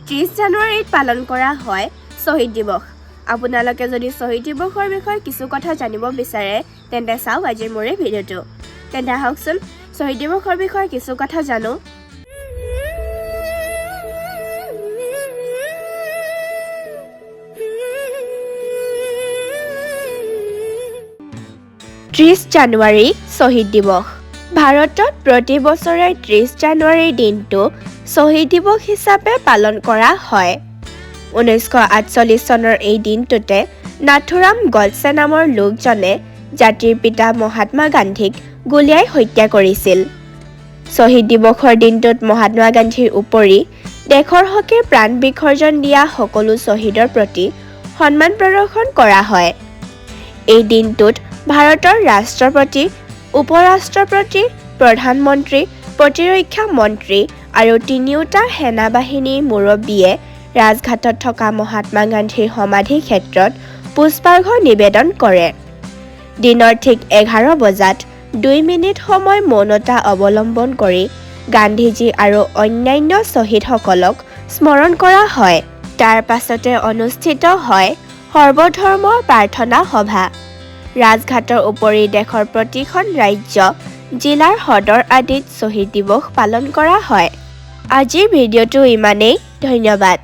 30 জানুৱাৰীত পালন কৰা হয় শ্বহীদ দিৱস। আপোনালোকে যদি শ্বহীদ দিৱসৰ বিষয়ে কিছু কথা জানিব বিচাৰে তেন্তে চাওক আজিৰ মোৰ এই ভিডিঅ'টো। তেন্তে আহকচোন শ্বহীদ দিৱসৰ বিষয়ে কিছু কথা জানো। 30 জানুৱাৰী শ্বহীদ দিৱস। ভাৰতত প্ৰতি বছৰে 30 জানুৱাৰীৰ দিনটো শ্বহীদ দিৱস হিচাপে পালন কৰা হয়। 1948 চনৰ এই দিনটোতে নাথুৰাম গডছে নামৰ লোকজনে জাতিৰ পিতা মহাত্মা গান্ধীক গুলীয়াই হত্যা কৰিছিল। শ্বহীদ দিৱসৰ দিনটোত মহাত্মা গান্ধীৰ উপৰি দেশৰ হকে প্ৰাণ বিসৰ্জন দিয়া সকলো শ্বহীদৰ প্ৰতি সন্মান প্ৰদৰ্শন কৰা হয়। এই দিনটোত ভাৰতৰ ৰাষ্ট্ৰপতি, উপৰাষ্ট্ৰপতি, প্ৰধানমন্ত্ৰী, প্ৰতিৰক্ষা মন্ত্ৰী আৰু তিনিওটা সেনাবাহিনীৰ মুৰব্বীয়ে ৰাজঘাটত থকা মহাত্মা গান্ধীৰ সমাধি ক্ষেত্ৰত পুষ্পাৰ্ঘ্য নিবেদন কৰে। দিনৰ ঠিক 11 বজাত 2 মিনিট সময় মৌনতা অৱলম্বন কৰি গান্ধীজী আৰু অন্যান্য শ্বহীদসকলক স্মৰণ কৰা হয়। তাৰ পাছতে অনুষ্ঠিত হয় সৰ্বধৰ্ম প্ৰাৰ্থনা সভা। ৰাজঘাটৰ উপৰি দেশৰ প্ৰতিখন ৰাজ্য, জিলাৰ সদৰ আদিত শ্বহীদ দিৱস পালন কৰা হয়। আজিৰ ভিডিঅ'টো ইমানেই। ধন্যবাদ।